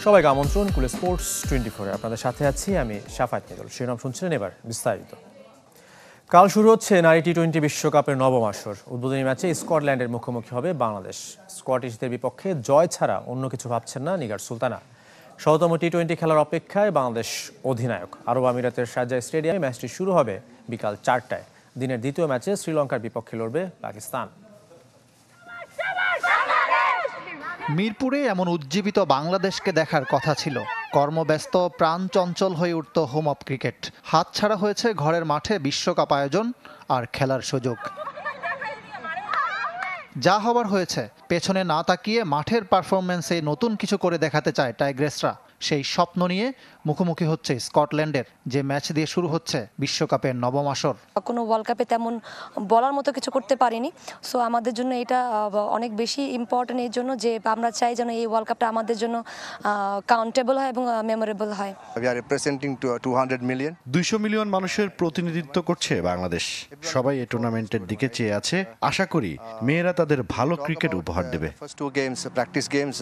সবাইকে আমন্ত্রণ কুলে স্পোর্টস 24 আপনাদের সাথে আছি আমি শাফাত মিদুল। শিরোনাম শুনছিলেন, এবার বিস্তারিত। কাল শুরু হচ্ছে নারী টি-20 বিশ্বকাপের নবম আসর। উদ্বোধনী ম্যাচে স্কটল্যান্ডের মুখোমুখি হবে বাংলাদেশ। স্কটিশদের বিপক্ষে জয় ছাড়া অন্য কিছু ভাবছেন না নিগার সুলতানা। শততম টি-20 খেলার অপেক্ষায় বাংলাদেশ অধিনায়ক। আরব আমিরাতের শারজাহ স্টেডিয়ামে ম্যাচটি শুরু হবে বিকাল 4টায়। দিনের দ্বিতীয় ম্যাচে শ্রীলঙ্কার বিপক্ষে লড়বে পাকিস্তান। মিরপুরে এমন উজ্জীবিত বাংলাদেশকে দেখার কথা ছিল। কর্মব্যস্ত প্রাণ চঞ্চল হয়ে উঠত হোম অফ ক্রিকেট। হাতছাড়া হয়েছে ঘরের মাঠে বিশ্বকাপ আয়োজন আর খেলার সুযোগ। যা হবার হয়েছে, পেছনে না তাকিয়ে মাঠের পারফরমেন্সে নতুন কিছু করে দেখাতে চায় টাইগ্রেসরা। সেই স্বপ্ন নিয়ে মুখোমুখি হচ্ছে স্কটল্যান্ডের, যে ম্যাচ দিয়ে শুরু হচ্ছে বিশ্বকাপের নবম আসর। কোনো ওয়ার্ল্ড কাপে তেমন বলার মতো কিছু করতে পারিনি, সো আমাদের জন্য এটা অনেক বেশি ইম্পর্টেন্ট এর জন্য যে আমরা চাই যেন এই ওয়ার্ল্ড কাপটা আমাদের জন্য কাউন্টেবল হয় এবং মেমোরেবল হয়। We are representing to 200 million. 200 million মানুষের প্রতিনিধিত্ব করছে বাংলাদেশ। সবাই এই টুর্নামেন্টের দিকে চেয়ে আছে। আশা করি মেয়েরা তাদের ভালো ক্রিকেট উপহার দেবে। First two games, practice games.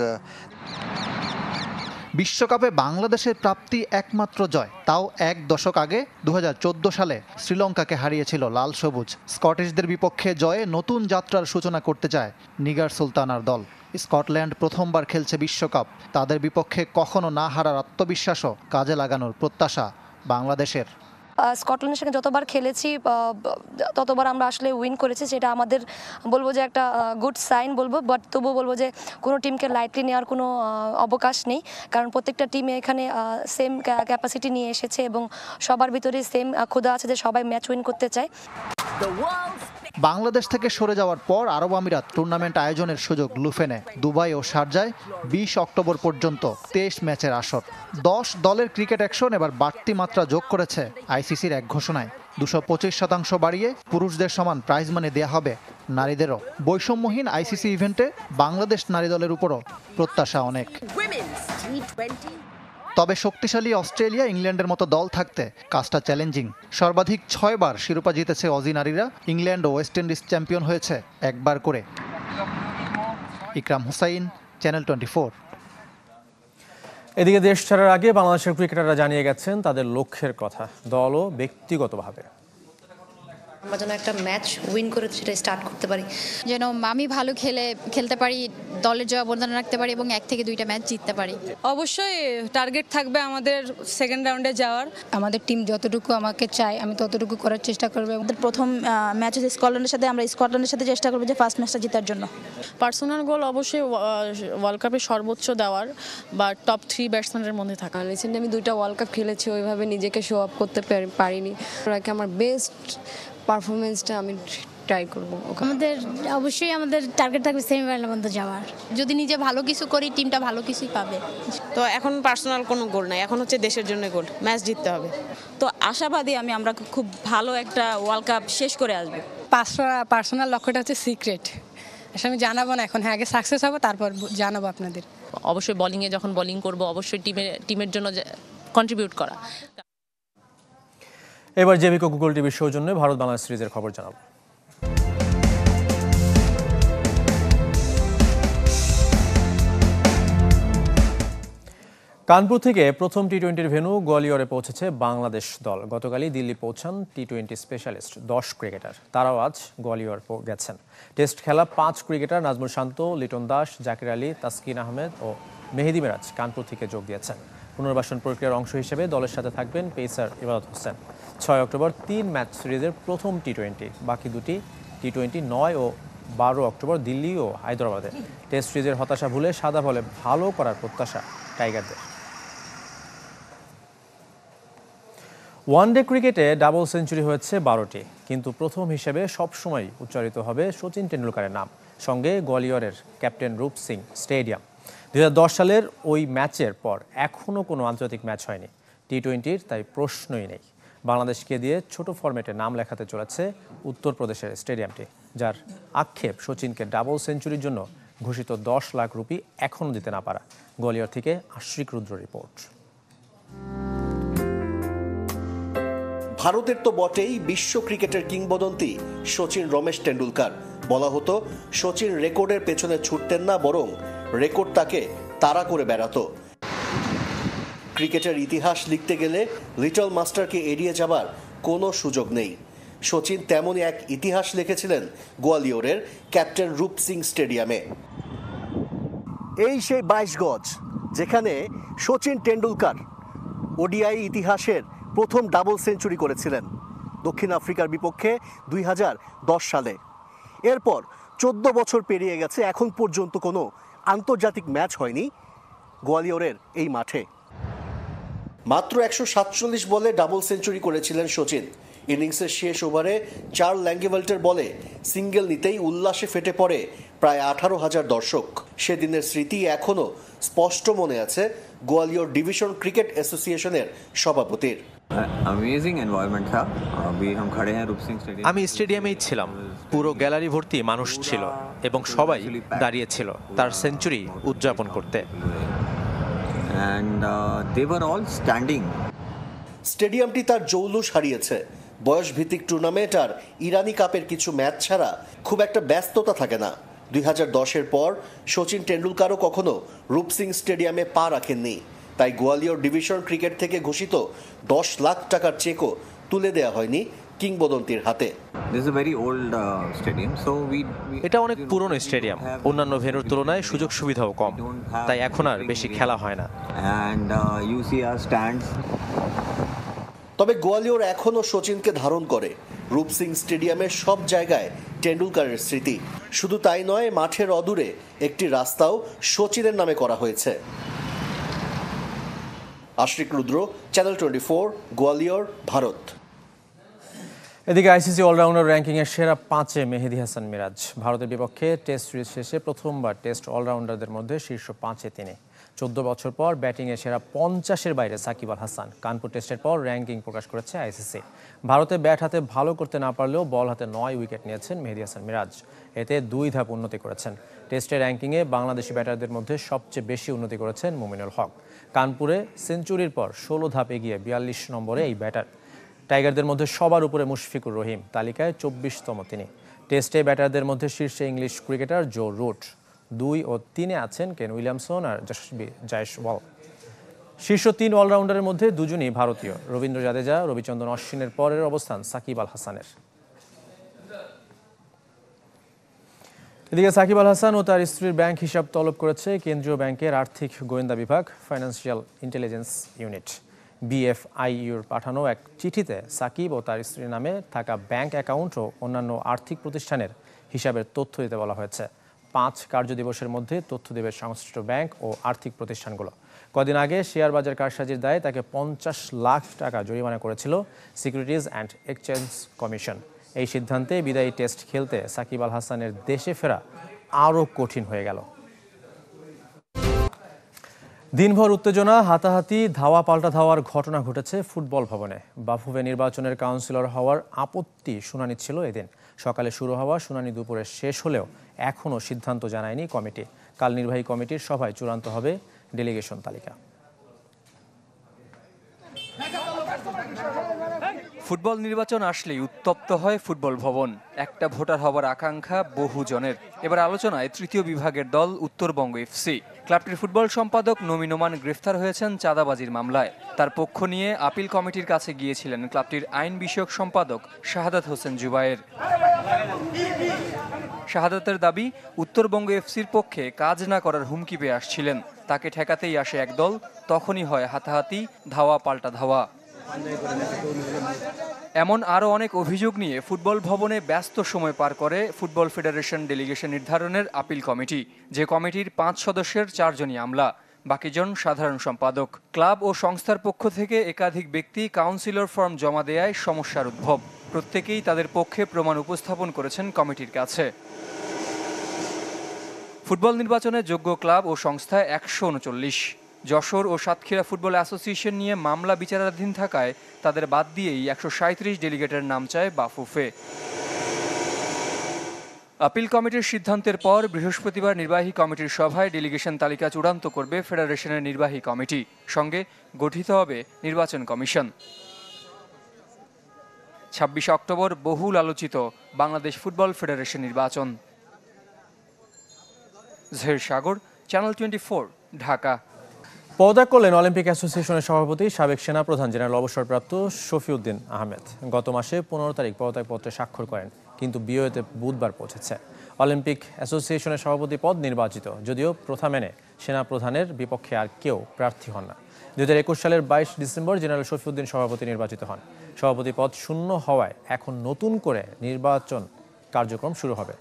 বিশ্বকাপে বাংলাদেশের প্রাপ্তি একমাত্র জয়, তাও এক দশক আগে 2014 সালে শ্রীলঙ্কাকে হারিয়েছিল লাল সবুজ। স্কটিশদের বিপক্ষে জয়ে নতুন যাত্রার সূচনা করতে চায় নিগার সুলতানার দল। স্কটল্যান্ড প্রথমবার খেলছে বিশ্বকাপ। তাদের বিপক্ষে কখনো না হারার আত্মবিশ্বাসও কাজে লাগানোর প্রত্যাশা বাংলাদেশের। স্কটল্যান্ডের সঙ্গে যতবার খেলেছি ততবার আমরা আসলে উইন করেছি, সেটা আমাদের বলবো যে একটা গুড সাইন বলবো। বাট তবুও বলবো যে কোনো টিমকে লাইটলি নেওয়ার কোনো অবকাশ নেই, কারণ প্রত্যেকটা টিমে এখানে সেম ক্যাপাসিটি নিয়ে এসেছে এবং সবার ভিতরে সেম ক্ষুধা আছে যে সবাই ম্যাচ উইন করতে চায়। বাংলাদেশ থেকে সরে যাওয়ার পর আরব আমিরাত টুর্নামেন্ট আয়োজনের সুযোগ লুফে নেয়। দুবাই ও শারজায় 20 অক্টোবর পর্যন্ত 23 ম্যাচের আসর। 10 দলের ক্রিকেট অ্যাকশন এবার বাড়তি মাত্রা যোগ করেছে আইসিসির এক ঘোষণায়। 225% বাড়িয়ে পুরুষদের সমান প্রাইজ মানি দেয়া হবে নারীদেরও। বৈষম্যহীন আইসিসি ইভেন্টে বাংলাদেশ নারী দলের উপরও প্রত্যাশা অনেক। তবে শক্তিশালী অস্ট্রেলিয়া, ইংল্যান্ডের মতো দল থাকতে কাজটা চ্যালেঞ্জিং। সর্বাধিক 6 বার শিরোপা জিতেছে অজি নারীরা। ইংল্যান্ড ও ওয়েস্ট ইন্ডিজ চ্যাম্পিয়ন হয়েছে একবার করে। ইকরাম হুসাইন, চ্যানেল 24। এদিকে দেশ ছাড়ার আগে বাংলাদেশের ক্রিকেটাররা জানিয়ে গেছেন তাদের লক্ষ্যের কথা, দল ও ব্যক্তিগতভাবে। আমরা যেন একটা ম্যাচ উইন করে সেটা স্টার্ট করতে পারি, যেন আমি ভালো খেলতে পারি, দলের জয় অবদান রাখতে পারি এবং 1 থেকে 2টা ম্যাচ জিততে পারি। অবশ্যই টার্গেট থাকবে আমাদের সেকেন্ড রাউন্ডে যাওয়ার। আমাদের টিম যতটুকু আমাকে চাই আমি ততটুকু করার চেষ্টা করব। আমাদের প্রথম ম্যাচ হচ্ছে স্কটল্যান্ডের সাথে, আমরা স্কটল্যান্ডের সাথে চেষ্টা করবো যে ফার্স্ট ম্যাচটা জেতার জন্য। পার্সোনাল গোল অবশ্যই ওয়ার্ল্ড কাপে সর্বোচ্চ দেওয়ার বা টপ 3 ব্যাটসম্যানের মধ্যে থাকা। রিসেন্টলি আমি 2টা ওয়ার্ল্ড কাপ খেলেছি, ওইভাবে নিজেকে শো আপ করতে পারিনি। আমার বেস্ট পারফরমেন্সটা আমি ট্রাই করব। অবশ্যই আমাদের টার্গেট থাকবে সেমিফাইনাল পর্যন্ত যাওয়ার। যদি নিজে ভালো কিছু করি টিমটা ভালো কিছুই পাবে। তো এখন পার্সোনাল কোনো গোল নাই, এখন হচ্ছে দেশের জন্য গোল, ম্যাচ জিততে হবে। তো আশাবাদী আমরা খুব ভালো একটা ওয়ার্ল্ড কাপ শেষ করে আসবো। পার্সোনাল লক্ষ্যটা হচ্ছে সিক্রেট, আমি জানাবো না এখন। হ্যাঁ, আগে সাকসেস হবো তারপর জানাবো আপনাদের। অবশ্যই বোলিংয়ে যখন বোলিং করব অবশ্যই টিমের জন্য কন্ট্রিবিউট করা। এবার জেভিকো গুগল টিভির সৌজন্যে ভারত বাংলাদেশ সিরিজের খবর জানাবো। কানপুর থেকে প্রথম টি-20 ভেন্যু গোয়ালিয়রে পৌঁছেছে বাংলাদেশ দল। গতকালই দিল্লি পৌঁছান টি-20 স্পেশালিস্ট 10 ক্রিকেটার। তারাও আজ গোয়ালিয়র গেছেন। টেস্ট খেলা 5 ক্রিকেটার নাজমুল শান্ত, লিটন দাস, জাকির আলী, তাসকিন আহমেদ ও মেহেদি মিরাজ কানপুর থেকে যোগ দিয়েছেন। পুনর্বাসন প্রক্রিয়ার অংশ হিসেবে দলের সাথে থাকবেন পেসার ইবাদত হোসেন। 6 অক্টোবর 3 ম্যাচ সিরিজের প্রথম টি-20, বাকি দুটি টি-20 9 ও 12 অক্টোবর দিল্লি ও হায়দ্রাবাদে। টেস্ট সিরিজের হতাশা ভুলে সাদা বলে ভালো করার প্রত্যাশা টাইগারদের। ওয়ানডে ক্রিকেটে ডাবল সেঞ্চুরি হয়েছে 12টি, কিন্তু প্রথম হিসেবে সবসময় উচ্চারিত হবে সচিন টেন্ডুলকারের নাম, সঙ্গে গোয়ালিয়রের ক্যাপ্টেন রূপ সিং স্টেডিয়াম। 2010 সালের ওই ম্যাচের পর এখনও কোনো আন্তর্জাতিক ম্যাচ হয়নি। টি-20 তাই প্রশ্নই নেই। বাংলাদেশকে দিয়ে ছোট ফরম্যাটে নাম লেখাতে চলেছে উত্তরপ্রদেশের স্টেডিয়ামটি, যার আক্ষেপ সচিনকে ডাবল সেঞ্চুরির জন্য ঘোষিত 10 লাখ রুপি এখনও দিতে না পারা। গোয়ালিয়র থেকে আশ্রিক রুদ্র রিপোর্ট। ভারতের তো বটেই বিশ্ব ক্রিকেটের কিংবদন্তি সচিন রমেশ টেন্ডুলকার। বলা হতো সচিন রেকর্ডের পেছনে ছুটতেন না, বরং রেকর্ড তাকে তাড়া করে বেড়াতো। ক্রিকেটের ইতিহাস লিখতে গেলে লিটল মাস্টারকে এড়িয়ে যাবার কোনো সুযোগ নেই। সচিন তেমনই এক ইতিহাস লিখেছিলেন গোয়ালিয়রের ক্যাপ্টেন রূপ সিং স্টেডিয়ামে। এই সেই 22 গজ যেখানে সচিন টেন্ডুলকার ওডিআই ইতিহাসের প্রথম ডাবল সেঞ্চুরি করেছিলেন দক্ষিণ আফ্রিকার বিপক্ষে 2010 সালে। এরপর 14 বছর পেরিয়ে গেছে, এখন পর্যন্ত কোনো আন্তর্জাতিক ম্যাচ হয়নি গোয়ালিয়রের এই মাঠে। মাত্র 147 বলে ডাবল সেঞ্চুরি করেছিলেন সচিন। ইনিংসের শেষ ওভারে 4 ল্যাঙ্গেভেল্টের বলে সিঙ্গেল নিতেই উল্লাসে ফেটে পড়ে প্রায় 18,000 দর্শক। সেদিনের স্মৃতি এখনও স্পষ্ট মনে আছে গোয়ালিয়র ডিভিশন ক্রিকেট অ্যাসোসিয়েশনের সভাপতির। আমি স্টেডিয়ামেই ছিলাম, পুরো গ্যালারি ভর্তি মানুষ ছিল এবং সবাই দাঁড়িয়ে ছিল তার সেঞ্চুরি উদযাপন করতে। স্টেডিয়ামটি তার জৌলুস হারিয়েছে। বয়স ভিত্তিক টুর্নামেন্ট আর ইরানি কাপের কিছু ম্যাচ ছাড়া খুব একটা ব্যস্ততা থাকে না। 2010-এর পর সচিন টেন্ডুলকারও কখনো রূপ সিং স্টেডিয়ামে পা রাখেননি, তাই গোয়ালিয়র ডিভিশন ক্রিকেট থেকে ঘোষিত 10 লাখ টাকার চেকও তুলে দেওয়া হয়নি কিংবদন্তির হাতে। এটা অনেক পুরনো স্টেডিয়াম, অন্যান্য ভেন্যুর তুলনায় সুযোগ সুবিধাও কম, তাই এখন আর বেশি খেলা হয় না। তবে গোয়ালিয়র এখনও সচিনকে ধারণ করে। রূপ সিং স্টেডিয়ামের সব জায়গায় টেন্ডুলকারের স্মৃতি। শুধু তাই নয়, মাঠের অদূরে একটি রাস্তাও সচিনের নামে করা হয়েছে। আশরিক রুদ্র, চ্যানেল 24, গোয়ালিয়র, ভারত। এদিকে আইসিসি অলরাউন্ডার র্যাঙ্কিংয়ের সেরা 5-এ মেহেদী হাসান মিরাজ। ভারতের বিপক্ষে টেস্ট সিরিজ শেষে প্রথমবার টেস্ট অলরাউন্ডারদের মধ্যে শীর্ষ 5-এ তিনি। 14 বছর পর ব্যাটিংয়ে সেরা 50-এর বাইরে সাকিব আল হাসান। কানপুর টেস্টের পর র্যাঙ্কিং প্রকাশ করেছে আইসিসি। ভারতে ব্যাট হাতে ভালো করতে না পারলেও বল হাতে 9 উইকেট নিয়েছেন মেহেদী হাসান মিরাজ। এতে 2 ধাপ উন্নতি করেছেন। টেস্টের র্যাঙ্কিংয়ে বাংলাদেশি ব্যাটারদের মধ্যে সবচেয়ে বেশি উন্নতি করেছেন মুমিনুল হক। কানপুরে সেঞ্চুরির পর 16 ধাপ এগিয়ে 42 নম্বরে এই ব্যাটার। টাইগারদের মধ্যে সবার উপরে মুশফিকুর রহিম, তালিকায় 24তম তিনি। টেস্টে ব্যাটারদের মধ্যে শীর্ষে ইংলিশ ক্রিকেটার জো রুট। 2 ও 3-এ আছেন কেন উইলিয়ামসন আর যশস্বী জয়সওয়াল। শীর্ষ 3 অলরাউন্ডারের মধ্যে দুজনই ভারতীয়। রবীন্দ্র জাদেজা, রবিচন্দ্রন অশ্বিনের পরের অবস্থান সাকিব আল হাসানের। এদিকে সাকিব আল হাসান ও তার স্ত্রীর ব্যাংক হিসাব তলব করেছে কেন্দ্রীয় ব্যাংকের আর্থিক গোয়েন্দা বিভাগ, ফাইন্যান্সিয়াল ইন্টেলিজেন্স ইউনিট। বিএফআইইউর পাঠানো এক চিঠিতে সাকিব ও তার স্ত্রীর নামে থাকা ব্যাংক অ্যাকাউন্ট ও অন্যান্য আর্থিক প্রতিষ্ঠানের হিসাবের তথ্য দিতে বলা হয়েছে। 5 কার্যদিবসের মধ্যে তথ্য দেবে সংশ্লিষ্ট ব্যাংক ও আর্থিক প্রতিষ্ঠানগুলো। কদিন আগে শেয়ার বাজার কারসাজির দায়ে তাকে 50 লাখ টাকা জরিমানা করেছিল সিকিউরিটিজ অ্যান্ড এক্সচেঞ্জ কমিশন। এই সিদ্ধান্তে বিদায়ী টেস্ট খেলতে সাকিব আল হাসানের দেশে ফেরা আরও কঠিন হয়ে গেল। দিনভর উত্তেজনা, হাতাহাতি, ধাওয়া পাল্টা ধাওয়ার ঘটনা ঘটেছে ফুটবল ভবনে। বাফুফে নির্বাচনের কাউন্সিলর হওয়ার আপত্তি শুনানি ছিল এদিন। সকালে শুরু হওয়া শুনানি দুপুরে শেষ হলেও এখনও সিদ্ধান্ত জানায়নি কমিটি। কাল নির্বাহী কমিটির সভায় চূড়ান্ত হবে ডেলিগেশন তালিকা। ফুটবল নির্বাচন আসলেই উত্তপ্ত হয় ফুটবল ভবন। একটা ভোটার হবার আকাঙ্ক্ষা বহু জনের। এবার আলোচনায় তৃতীয় বিভাগের দল উত্তরবঙ্গ এফসি। ক্লাবটির ফুটবল সম্পাদক নমিন ওমান গ্রেফতার হয়েছেন চাঁদাবাজির মামলায়। তার পক্ষ নিয়ে আপিল কমিটির কাছে গিয়েছিলেন ক্লাবটির আইন বিষয়ক সম্পাদক শাহাদাত হোসেন জুবায়ের। শাহাদাতের দাবি, উত্তরবঙ্গ এফসির পক্ষে কাজ না করার হুমকি পেয়ে আসছিলেন। তাকে ঠেকাতেই আসে একদল, তখনই হয় হাতাহাতি, ধাওয়া পাল্টা ধাওয়া। এমন আরও অনেক অভিযোগ নিয়ে ফুটবল ভবনে ব্যস্ত সময় পার করে ফুটবল ফেডারেশন ডেলিগেশন নির্ধারণের আপিল কমিটি। যে কমিটির 5 সদস্যের 4 জনই আমলা, বাকিজন সাধারণ সম্পাদক। ক্লাব ও সংস্থার পক্ষ থেকে একাধিক ব্যক্তি কাউন্সিলর ফর্ম জমা দেয়ায় সমস্যার উদ্ভব। প্রত্যেকেই তাদের পক্ষে প্রমাণ উপস্থাপন করেছেন কমিটির কাছে। ফুটবল নির্বাচনে যোগ্য ক্লাব ও সংস্থা 139। যশোর ও সাতক্ষীরা ফুটবল অ্যাসোসিয়েশন নিয়ে মামলা বিচারাধীন থাকায় তাদের বাদ দিয়েই 137 ডেলিগেটের নাম চায় বাফুফে। আপিল কমিটির সিদ্ধান্তের পর বৃহস্পতিবার নির্বাহী কমিটির সভায় ডেলিগেশন তালিকা চূড়ান্ত করবে ফেডারেশনের নির্বাহী কমিটি। সঙ্গে গঠিত হবে নির্বাচন কমিশন। 26 অক্টোবর বহুল আলোচিত বাংলাদেশ ফুটবল ফেডারেশন নির্বাচন। জহির সাগর, চ্যানেল 24, ঢাকা। পদত্যাগ করলেন অলিম্পিক অ্যাসোসিয়েশনের সভাপতি সাবেক সেনাপ্রধান জেনারেল অবসরপ্রাপ্ত শফিউদ্দিন আহমেদ। গত মাসে 15 তারিখ পদত্যাগপত্রে স্বাক্ষর করেন, কিন্তু বিওএতে বুধবার পৌঁছেছে। অলিম্পিক অ্যাসোসিয়েশনের সভাপতি পদ নির্বাচিত, যদিও প্রথা মেনে সেনাপ্রধানের বিপক্ষে আর কেউ প্রার্থী হন না। 2021 সালের 22 ডিসেম্বর জেনারেল শফিউদ্দিন সভাপতি নির্বাচিত হন। সভাপতি পদ শূন্য হওয়ায় এখন নতুন করে নির্বাচন কার্যক্রম শুরু হবে।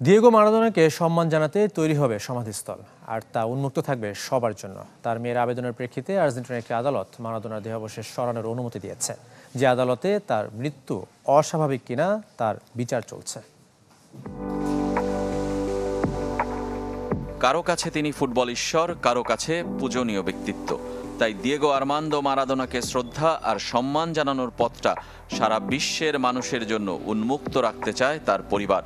দিয়েগো মারাদোনাকে সম্মান জানাতে তৈরি হবে সমাধিস্থল, আর তা উন্মুক্ত থাকবে সবার জন্য। তার মেয়ের আবেদনের প্রেক্ষিতে আর্জেন্টিনার একটি আদালত মারাদোনার দেহাবশেষ সরানোর অনুমতি দিয়েছে। যে আদালতে তার মৃত্যু অস্বাভাবিক কিনা তার বিচার চলছে। কারো কাছে তিনি ফুটবল ঈশ্বর, কারো কাছে পূজনীয় ব্যক্তিত্ব। তাই দিয়েগো আর্মান্দো মারাদোনাকে শ্রদ্ধা আর সম্মান জানানোর পথটা সারা বিশ্বের মানুষের জন্য উন্মুক্ত রাখতে চায় তার পরিবার।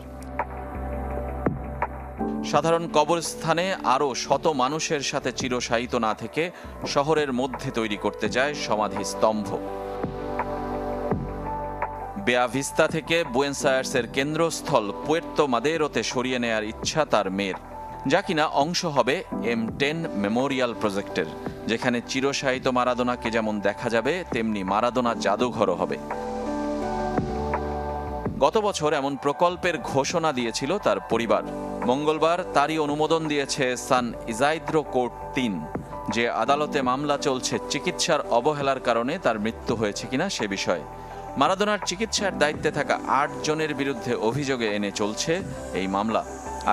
সাধারণ কবরস্থানে আরও শত মানুষের সাথে চিরশায়িত না থেকে শহরের মধ্যে তৈরি করতে চায় সমাধি স্তম্ভ। বেয়া ভিস্তা থেকে বুয়েন্স আয়ার্সের কেন্দ্রস্থল পুয়ের্তো মাদেরোতে সরিয়ে নেয়ার ইচ্ছা তার মেয়ের, যা কিনা অংশ হবে M10 মেমোরিয়াল প্রজেক্টের, যেখানে চিরশায়িত মারাদোনাকে যেমন দেখা যাবে তেমনি মারাদোনা জাদুঘরও হবে। গত বছর এমন প্রকল্পের ঘোষণা দিয়েছিল তার পরিবার। মঙ্গলবার তারই অনুমোদন দিয়েছে সান ইজাইদ্রো কোর্ট 3, যে আদালতে মামলা চলছে চিকিৎসার অবহেলার কারণে তার মৃত্যু হয়েছে কিনা সে বিষয়ে। মারাদোনার চিকিৎসার দায়িত্বে থাকা 8 জনের বিরুদ্ধে অভিযোগে এনে চলছে এই মামলা।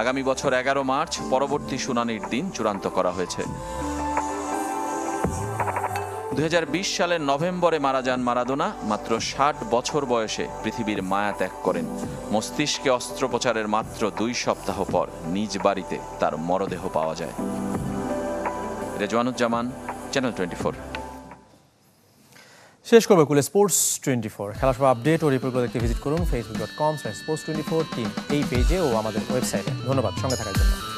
আগামী বছর 11 মার্চ পরবর্তী শুনানির দিন চূড়ান্ত করা হয়েছে। 2020 সালের নভেম্বরে মারা যান মারাদোনা। মাত্র 60 বছর বয়সে পৃথিবীর মায়া ত্যাগ করেন। মস্তিষ্কে অস্ত্রোপচারের মাত্র 2 সপ্তাহ পর নিজ বাড়িতে তার মরদেহ পাওয়া যায়। রেজওয়ানুজ্জামান, চ্যানেল 24। শেষ করবে কুলে স্পোর্টস 24। খেলাসভা আপডেট ও রিপোর্টগুলো দেখতে ভিজিট করুন facebook.com/sports24 টিম এই পেজে ও আমাদের ওয়েবসাইটে। ধন্যবাদ সঙ্গে থাকার জন্য।